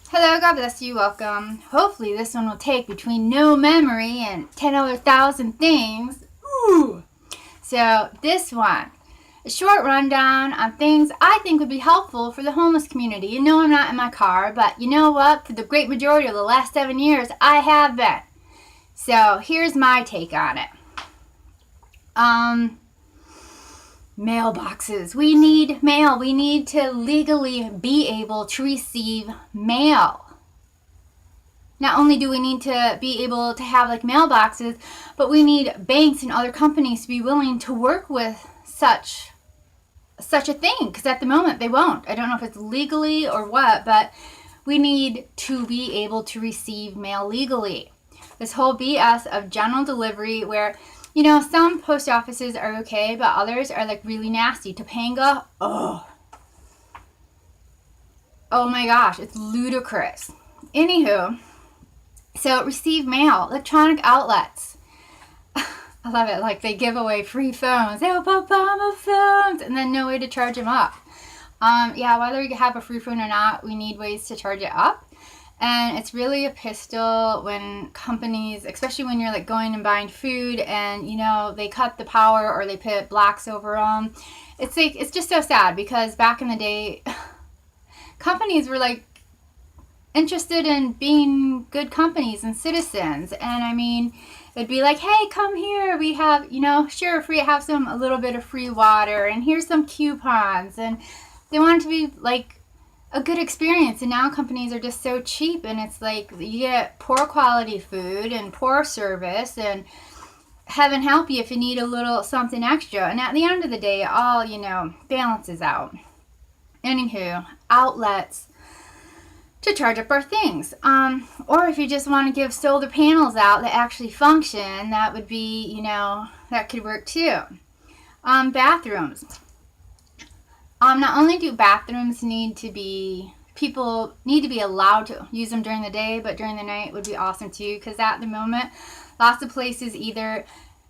Hello, God bless you, welcome. Hopefully this one will take between no memory and 10 other thousand things. Ooh. So this one, a short rundown on things I think would be helpful for the homeless community. You know I'm not in my car, but you know what? For the great majority of the last 7 years, I have been. So here's my take on it. Mailboxes. We need mail. We need to legally be able to receive mail. Not only do we need to be able to have like mailboxes, but we need banks and other companies to be willing to work with such a thing, because at the moment they won't. I don't know if it's legally or what, but we need to be able to receive mail legally. This whole BS of general delivery where, you know, some post offices are okay, but others are like really nasty. Topanga, oh my gosh, it's ludicrous. Anywho, so receive mail, electronic outlets. I love it. Like they give away free phones. Help Obama phones, and then no way to charge them up. Yeah, whether you have a free phone or not, we need ways to charge it up. And it's really a pistol when companies, especially when you're like going and buying food and, you know, they cut the power or they put blocks over them. It's like, it's just so sad because back in the day, companies were like interested in being good companies and citizens. And I mean, it'd be like, hey, come here. We have, you know, sure, free, have a little bit of free water and here's some coupons. And they want it to be like a good experience, and now companies are just so cheap, and it's like you get poor quality food and poor service, and heaven help you if you need a little something extra. And at the end of the day, it all, you know, balances out. Anywho, outlets to charge up our things, or if you just want to give solar panels out that actually function, that would be, you know, that could work too. Bathrooms. Not only do bathrooms people need to be allowed to use them during the day, but during the night would be awesome too, because at the moment, lots of places either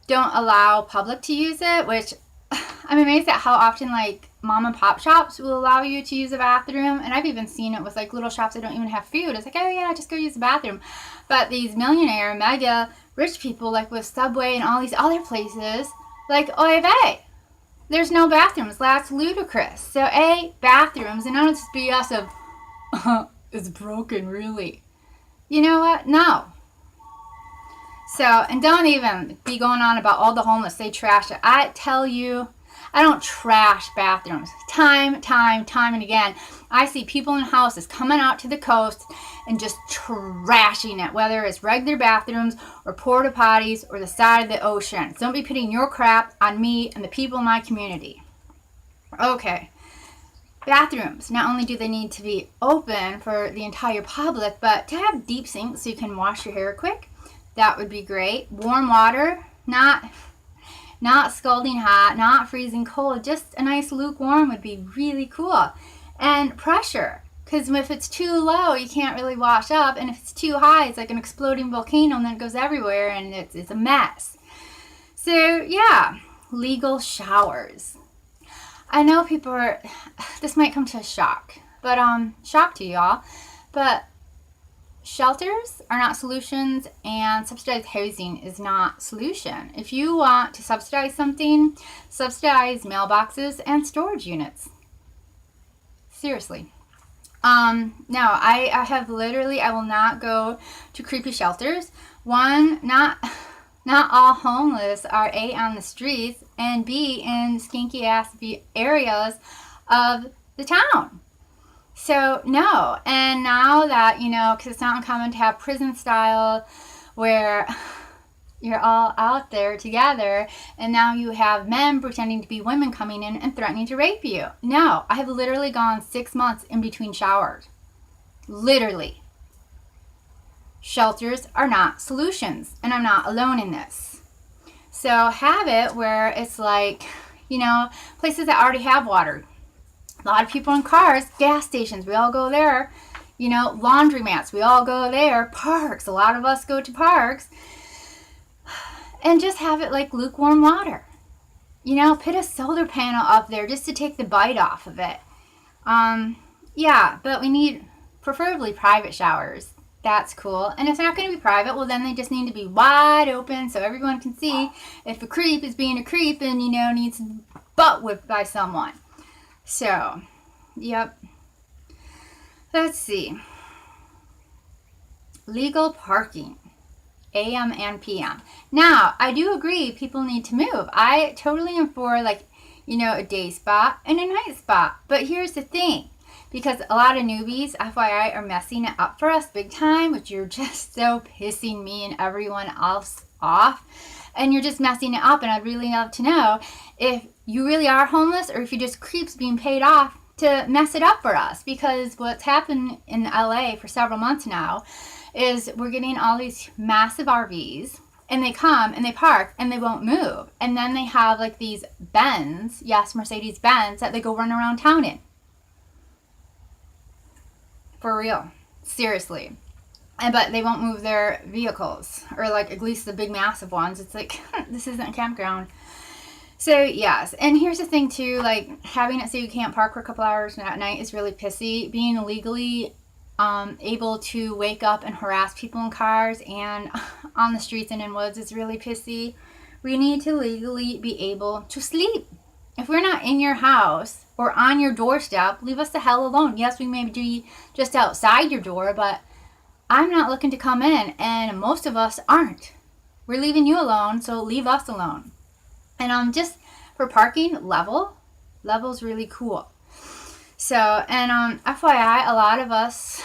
don't allow public to use it, which I'm amazed at how often like mom and pop shops will allow you to use a bathroom. And I've even seen it with like little shops that don't even have food. It's like, oh yeah, just go use the bathroom. But these millionaire, mega rich people like with Subway and all these other places, like, oy vey. There's no bathrooms. That's ludicrous. So, bathrooms, and none of this BS of, it's broken, really. You know what? No. So, and don't even be going on about all the homeless. They trash it. I tell you, I don't trash bathrooms. Time and again. I see people in houses coming out to the coast and just trashing it, whether it's regular bathrooms or porta potties or the side of the ocean. So don't be putting your crap on me and the people in my community. Okay. Bathrooms, not only do they need to be open for the entire public, but to have deep sinks so you can wash your hair quick, that would be great. Warm water, not scalding hot, not freezing cold, just a nice lukewarm would be really cool. And pressure, because if it's too low, you can't really wash up, and if it's too high, it's like an exploding volcano, and then it goes everywhere, and it's a mess. So yeah, legal showers. I know people are, this might come to a shock, but shock to y'all, but shelters are not solutions, and subsidized housing is not solution. If you want to subsidize something, subsidize mailboxes and storage units. Seriously. No, I have literally, I will not go to creepy shelters. One, not all homeless are A, on the streets, and B, in skinky ass areas of the town. So, no. And now that, you know, because it's not uncommon to have prison style where you're all out there together, and now you have men pretending to be women coming in and threatening to rape you. No, I have literally gone 6 months in between showers. Literally. Shelters are not solutions, and I'm not alone in this. So have it where it's like, you know, places that already have water. A lot of people in cars, gas stations, we all go there. You know, laundromats, we all go there. Parks, a lot of us go to parks. And just have it like lukewarm water. You know, put a solar panel up there just to take the bite off of it. Yeah, but we need preferably private showers. That's cool. And if it's not going to be private, well, then they just need to be wide open so everyone can see if a creep is being a creep and, you know, needs butt whipped by someone. So, yep. Let's see. Legal parking, AM and PM. Now, I do agree people need to move. I totally am for, like, you know, a day spot and a night spot. But here's the thing. Because a lot of newbies, FYI, are messing it up for us big time, which you're just so pissing me and everyone else off. And you're just messing it up. And I'd really love to know if you really are homeless or if you're just creeps being paid off to mess it up for us. Because what's happened in LA for several months now is we're getting all these massive RVs. And they come and they park and they won't move. And then they have like these Benz, yes, Mercedes-Benz, that they go run around town in. For real. Seriously. But they won't move their vehicles. Or like at least the big massive ones. It's like, this isn't a campground. So yes. And here's the thing too. Like having it so you can't park for a couple hours at night is really pissy. Being illegally able to wake up and harass people in cars and on the streets and in woods is really pissy. We need to legally be able to sleep. If we're not in your house or on your doorstep, leave us the hell alone. Yes, we may be just outside your door, but I'm not looking to come in, and most of us aren't. We're leaving you alone, so leave us alone. And just for parking, level's really cool. So, and FYI, a lot of us,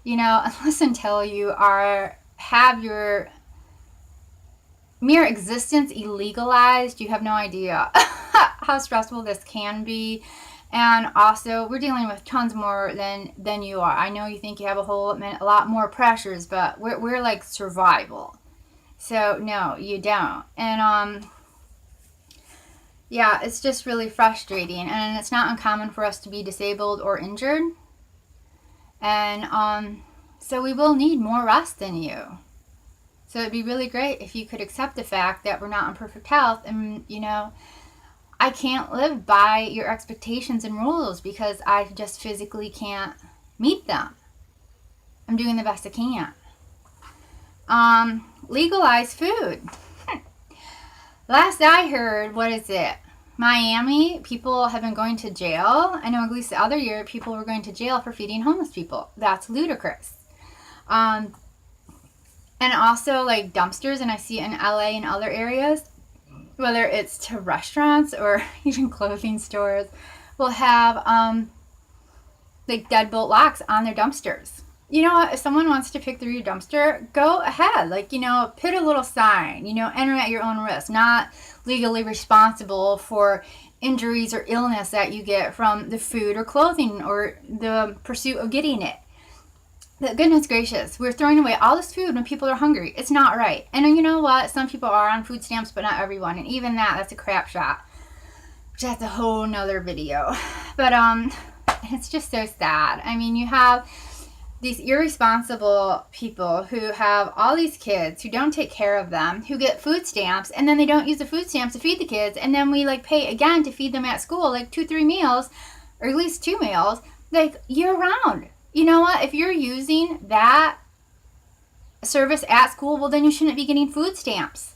you know, unless until you have your mere existence illegalized, you have no idea how stressful this can be. And also, we're dealing with tons more than you are. I know you think you have a lot more pressures, but we're like survival. So no, you don't. And yeah, it's just really frustrating. And it's not uncommon for us to be disabled or injured. And so we will need more rest than you. So it'd be really great if you could accept the fact that we're not in perfect health. And, you know, I can't live by your expectations and rules because I just physically can't meet them. I'm doing the best I can. Legalize food. Last I heard, what is it? Miami, people have been going to jail. I know at least the other year, people were going to jail for feeding homeless people. That's ludicrous. And also like dumpsters, and I see it in LA and other areas, whether it's to restaurants or even clothing stores, will have like deadbolt locks on their dumpsters. You know what? If someone wants to pick through your dumpster, go ahead. Like, you know, put a little sign, you know, enter at your own risk, not legally responsible for injuries or illness that you get from the food or clothing or the pursuit of getting it. Goodness gracious, we're throwing away all this food when people are hungry. It's not right. And you know what? Some people are on food stamps, but not everyone. And even that's a crap shot. Which that's a whole nother video. But it's just so sad. I mean, you have these irresponsible people who have all these kids who don't take care of them, who get food stamps, and then they don't use the food stamps to feed the kids, and then we like pay again to feed them at school, like 2-3 meals, or at least 2 meals, like year round. You know what? If you're using that service at school, well, then you shouldn't be getting food stamps.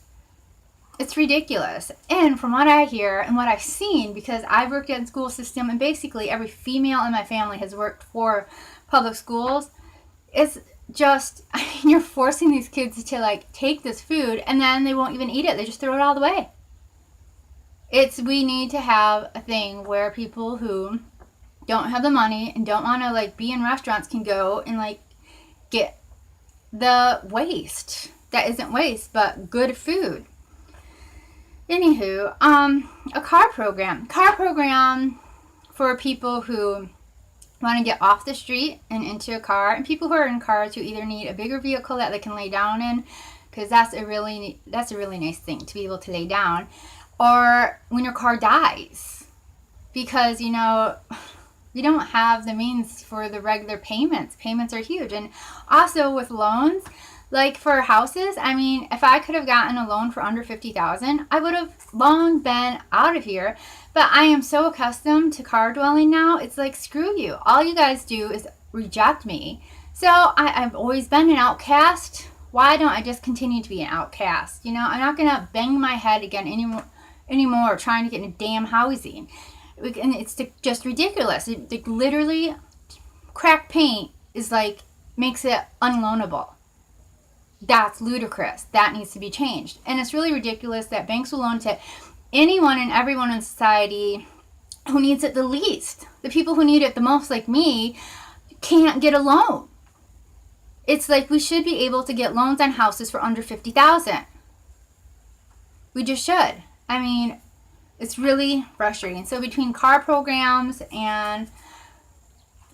It's ridiculous. And from what I hear and what I've seen, because I've worked in the school system and basically every female in my family has worked for public schools, it's just, I mean, you're forcing these kids to like take this food and then they won't even eat it. They just throw it all away. We need to have a thing where people who don't have the money and don't want to like be in restaurants can go and like get the waste that isn't waste but good food. Anywho, a car program for people who want to get off the street and into a car, and people who are in cars who either need a bigger vehicle that they can lay down in, because that's a really nice thing to be able to lay down, or when your car dies, because you know you don't have the means for the regular payments. Payments are huge. And also with loans, like for houses, I mean, if I could have gotten a loan for under $50,000, I would have long been out of here. But I am so accustomed to car dwelling now, it's like, screw you. All you guys do is reject me. So I've always been an outcast. Why don't I just continue to be an outcast? You know, I'm not going to bang my head again anymore trying to get into damn housing. And it's just ridiculous. It literally, crack paint is like, makes it unloanable. That's ludicrous. That needs to be changed. And it's really ridiculous that banks will loan to anyone and everyone in society who needs it the least. The people who need it the most, like me, can't get a loan. It's like we should be able to get loans on houses for under $50,000. We just should. I mean, it's really frustrating. So between car programs and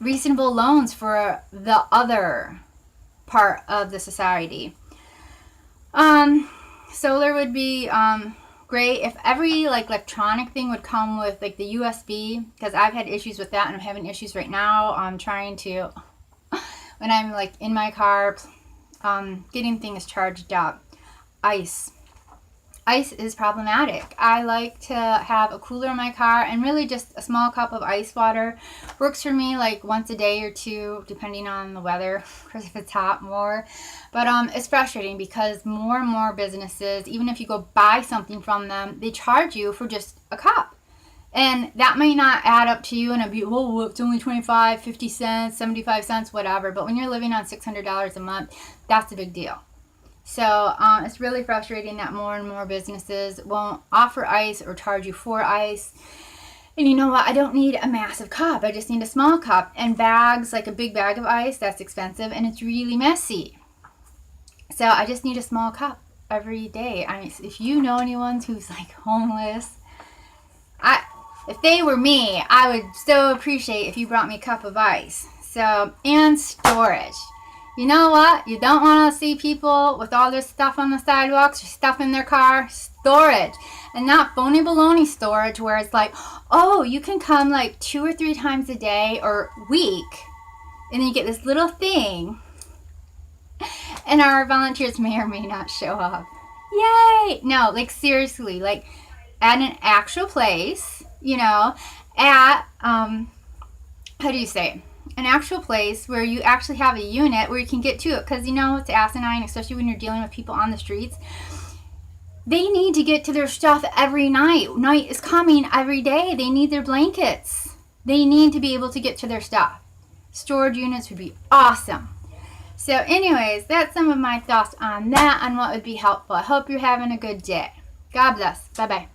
reasonable loans for the other part of the society, solar would be great if every like electronic thing would come with like the USB, because I've had issues with that and I'm having issues right now. I'm trying to, when I'm like in my car, getting things charged up. Ice is problematic. I like to have a cooler in my car, and really just a small cup of ice water works for me like once a day or two, depending on the weather, because if it's hot, more. But it's frustrating because more and more businesses, even if you go buy something from them, they charge you for just a cup. And that may not add up to you and it'd be, oh, it's only 25, 50 cents, 75 cents, whatever. But when you're living on $600 a month, that's a big deal. So it's really frustrating that more and more businesses won't offer ice or charge you for ice. And you know what? I don't need a massive cup. I just need a small cup. And bags, like a big bag of ice, that's expensive and it's really messy. So I just need a small cup every day. I mean, if you know anyone who's like homeless, if they were me, I would so appreciate if you brought me a cup of ice. So, and storage. You know what? You don't want to see people with all this stuff on the sidewalks or stuff in their car. Storage. And not phony baloney storage where it's like, oh, you can come like 2 or 3 times a day or week. And then you get this little thing. And our volunteers may or may not show up. Yay! No, like seriously, like at an actual place, you know, at, how do you say it? An actual place where you actually have a unit where you can get to it, because you know it's asinine, especially when you're dealing with people on the streets. They need to get to their stuff every night. Night is coming every day. They need their blankets. They need to be able to get to their stuff. Storage units would be awesome. So anyways, that's some of my thoughts on that, on what would be helpful. I hope you're having a good day. God bless. Bye-bye.